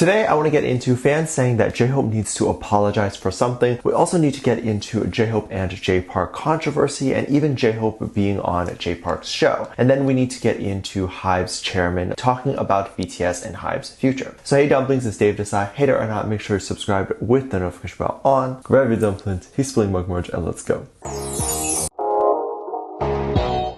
Today, I want to get into fans saying that JHope needs to apologize for something. We also need to get into JHope and Jay Park controversy and even JHope being on Jay Park's show. And then we need to get into HYBE's chairman talking about BTS and HYBE's future. So hey Dumplings, it's Dave Desai. Hater or not, make sure you're subscribed with the notification bell on. Grab your dumplings, he's spilling mug merch, and let's go.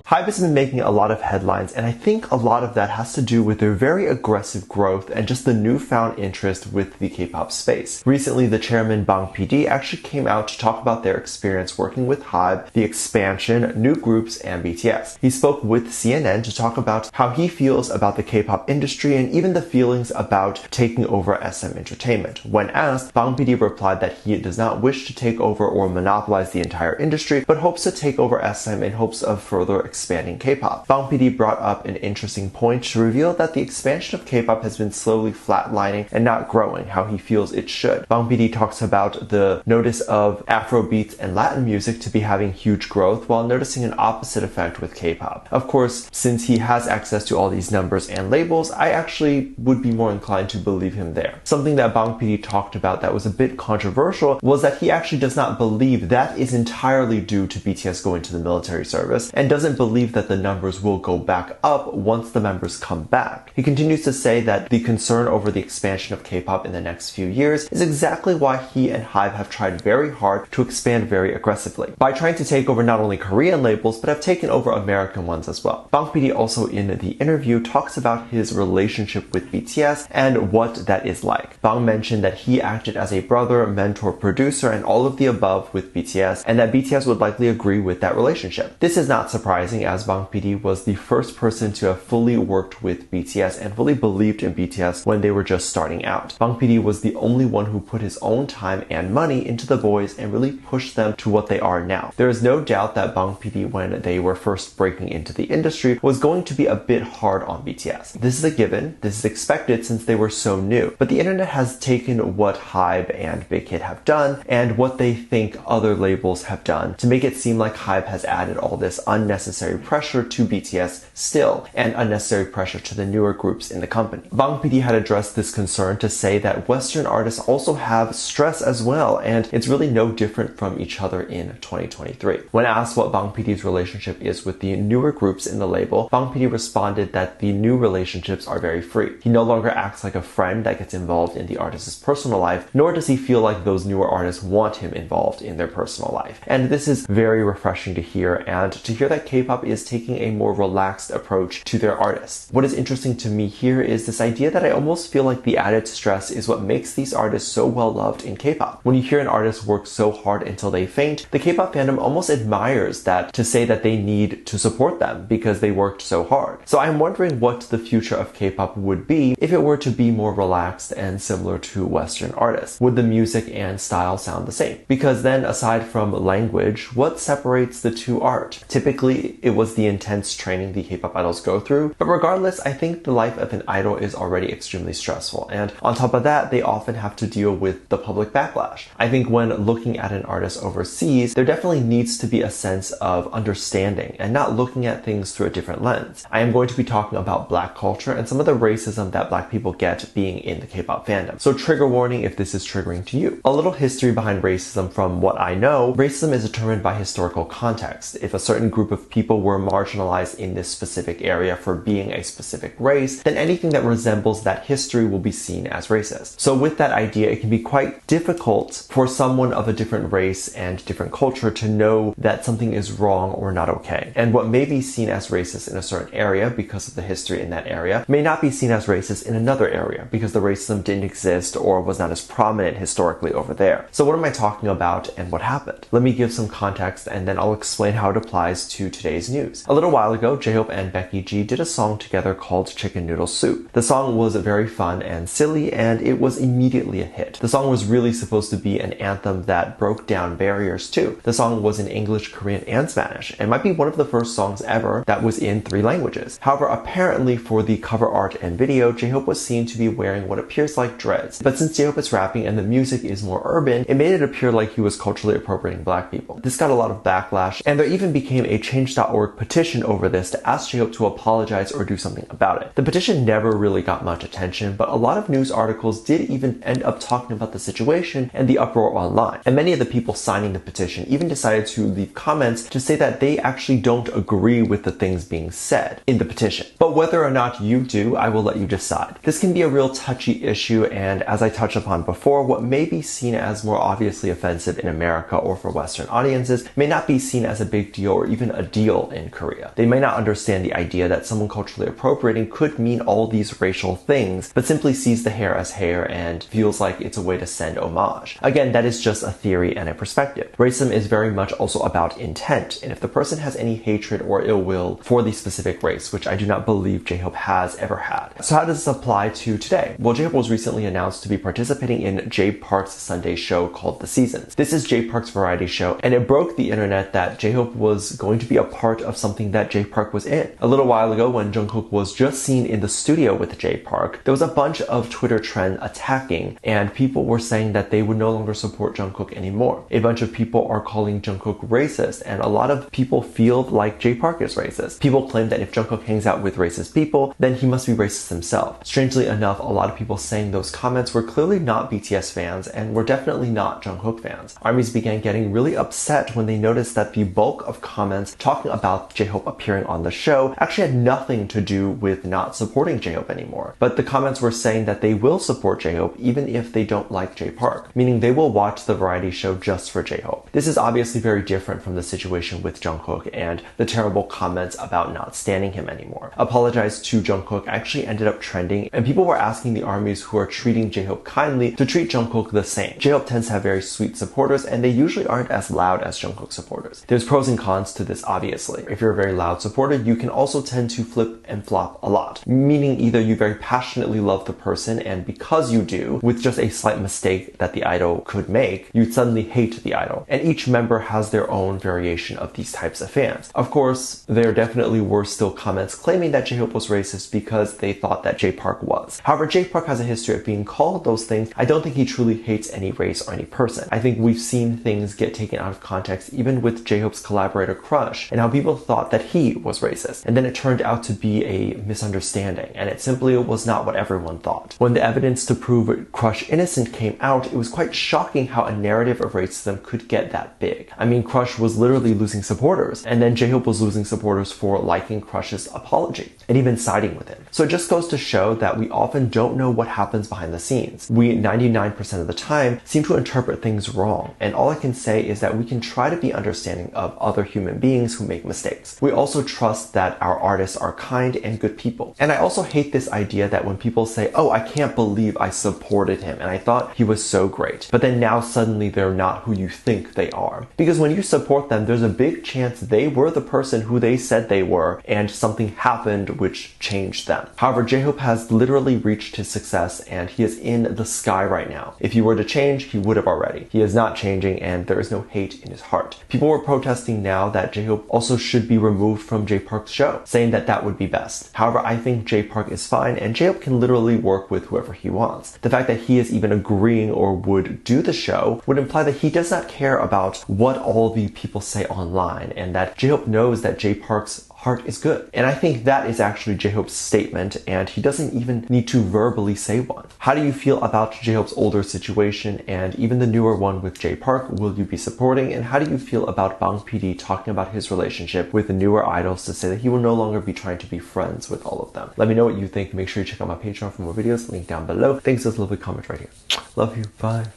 HYBE has been making a lot of headlines, and I think a lot of that has to do with their very aggressive growth and just the newfound interest with the K-pop space. Recently, the chairman Bang PD actually came out to talk about their experience working with HYBE, the expansion, new groups, and BTS. He spoke with CNN to talk about how he feels about the K-pop industry and even the feelings about taking over SM Entertainment. When asked, Bang PD replied that he does not wish to take over or monopolize the entire industry, but hopes to take over SM in hopes of further expanding K-pop. Bang PD brought up an interesting point to reveal that the expansion of K-pop has been slowly flatlining and not growing how he feels it should. Bang PD talks about the notice of Afrobeats and Latin music to be having huge growth while noticing an opposite effect with K-pop. Of course, since he has access to all these numbers and labels, I actually would be more inclined to believe him there. Something that Bang PD talked about that was a bit controversial was that he actually does not believe that is entirely due to BTS going to the military service and doesn't believe that the numbers will go back up once the members come back. He continues to say that the concern over the expansion of K-pop in the next few years is exactly why he and HYBE have tried very hard to expand very aggressively, by trying to take over not only Korean labels, but have taken over American ones as well. Bang PD also in the interview talks about his relationship with BTS and what that is like. Bang mentioned that he acted as a brother, mentor, producer, and all of the above with BTS, and that BTS would likely agree with that relationship. This is not surprising, as Bang PD was the first person to have fully worked with BTS and fully believed in BTS when they were just starting out. Bang PD was the only one who put his own time and money into the boys and really pushed them to what they are now. There is no doubt that Bang PD, when they were first breaking into the industry, was going to be a bit hard on BTS. This is a given, this is expected since they were so new, but the internet has taken what HYBE and Big Hit have done and what they think other labels have done to make it seem like HYBE has added all this unnecessary pressure to BTS still, and unnecessary pressure to the newer groups in the company. Bang PD had addressed this concern to say that Western artists also have stress as well, and it's really no different from each other in 2023. When asked what Bang PD's relationship is with the newer groups in the label, Bang PD responded that the new relationships are very free. He no longer acts like a friend that gets involved in the artist's personal life, nor does he feel like those newer artists want him involved in their personal life. And this is very refreshing to hear, and to hear that K-pop is taking a more relaxed approach to their artists. What is interesting to me here is this idea that I almost feel like the added stress is what makes these artists so well loved in K-pop. When you hear an artist work so hard until they faint, the K-pop fandom almost admires that, to say that they need to support them because they worked so hard. So I'm wondering what the future of K-pop would be if it were to be more relaxed and similar to Western artists. Would the music and style sound the same? Because then, aside from language, what separates the two art? Typically, it was the intense training the K-pop idols go through, but regardless, I think the life of an idol is already extremely stressful, and on top of that, they often have to deal with the public backlash. I think when looking at an artist overseas, there definitely needs to be a sense of understanding and not looking at things through a different lens. I am going to be talking about Black culture and some of the racism that Black people get being in the K-pop fandom. So trigger warning if this is triggering to you. A little history behind racism from what I know. Racism is determined by historical context. If a certain group of people were marginalized in this specific area for being a specific race, then anything that resembles that history will be seen as racist. So with that idea, it can be quite difficult for someone of a different race and different culture to know that something is wrong or not okay. And what may be seen as racist in a certain area because of the history in that area may not be seen as racist in another area because the racism didn't exist or was not as prominent historically over there. So what am I talking about and what happened? Let me give some context and then I'll explain how it applies to today's news. A little while ago, JHope and Becky G did a song together called Chicken Noodle Soup. The song was very fun and silly, and it was immediately a hit. The song was really supposed to be an anthem that broke down barriers too. The song was in English, Korean, and Spanish, and might be one of the first songs ever that was in 3 languages. However, apparently for the cover art and video, JHope was seen to be wearing what appears like dreads. But since JHope is rapping and the music is more urban, it made it appear like he was culturally appropriating Black people. This got a lot of backlash, and there even became a change.org .org petition over this to ask JHope to apologize or do something about it. The petition never really got much attention, but a lot of news articles did even end up talking about the situation and the uproar online. And many of the people signing the petition even decided to leave comments to say that they actually don't agree with the things being said in the petition. But whether or not you do, I will let you decide. This can be a real touchy issue, and as I touched upon before, what may be seen as more obviously offensive in America or for Western audiences may not be seen as a big deal or even a deal in Korea. They may not understand the idea that someone culturally appropriating could mean all these racial things, but simply sees the hair as hair and feels like it's a way to send homage. Again, that is just a theory and a perspective. Racism is very much also about intent, and if the person has any hatred or ill will for the specific race, which I do not believe JHope has ever had. So how does this apply to today? Well, JHope was recently announced to be participating in Jay Park's Sunday show called The Seasons. This is Jay Park's variety show, and it broke the internet that JHope was going to be a part of something that Jay Park was in. A little while ago, when Jungkook was just seen in the studio with Jay Park, there was a bunch of Twitter trend attacking, and people were saying that they would no longer support Jungkook anymore. A bunch of people are calling Jungkook racist, and a lot of people feel like Jay Park is racist. People claim that if Jungkook hangs out with racist people, then he must be racist himself. Strangely enough, a lot of people saying those comments were clearly not BTS fans and were definitely not Jungkook fans. ARMYs began getting really upset when they noticed that the bulk of comments talking about JHope appearing on the show actually had nothing to do with not supporting JHope anymore. But the comments were saying that they will support JHope even if they don't like Jay Park, meaning they will watch the variety show just for JHope. This is obviously very different from the situation with Jungkook and the terrible comments about not standing him anymore. Apologize to Jungkook actually ended up trending, and people were asking the ARMYs who are treating JHope kindly to treat Jungkook the same. JHope tends to have very sweet supporters, and they usually aren't as loud as Jungkook supporters. There's pros and cons to this, obviously. If you're a very loud supporter, you can also tend to flip and flop a lot, meaning either you very passionately love the person, and because you do, with just a slight mistake that the idol could make, you suddenly hate the idol. And each member has their own variation of these types of fans. Of course, there definitely were still comments claiming that JHope was racist because they thought that Jay Park was. However, Jay Park has a history of being called those things. I don't think he truly hates any race or any person. I think we've seen things get taken out of context, even with JHope's collaborator Crush, and how people thought that he was racist. And then it turned out to be a misunderstanding, and it simply was not what everyone thought. When the evidence to prove Crush innocent came out, it was quite shocking how a narrative of racism could get that big. I mean, Crush was literally losing supporters, and then JHope was losing supporters for liking Crush's apology and even siding with him. So it just goes to show that we often don't know what happens behind the scenes. We 99% of the time seem to interpret things wrong, and all I can say is that we can try to be understanding of other human beings who make mistakes. We also trust that our artists are kind and good people. And I also hate this idea that when people say, oh, I can't believe I supported him and I thought he was so great, but then now suddenly they're not who you think they are. Because when you support them, there's a big chance they were the person who they said they were, and something happened which changed them. However, JHope has literally reached his success, and he is in the sky right now. If he were to change, he would have already. He is not changing, and there is no hate in his heart. People were protesting now that JHope also should be removed from Jay Park's show, saying that that would be best. However, I think Jay Park is fine, and JHope can literally work with whoever he wants. The fact that he is even agreeing or would do the show would imply that he does not care about what all the people say online, and that JHope knows that Jay Park's heart is good. And I think that is actually JHope's statement, and he doesn't even need to verbally say one. How do you feel about JHope's older situation and even the newer one with Jay Park? Will you be supporting? And how do you feel about Bang PD talking about his relationship with the newer idols to say that he will no longer be trying to be friends with all of them? Let me know what you think. Make sure you check out my Patreon for more videos, link down below. Thanks for this lovely comment right here. Love you. Bye.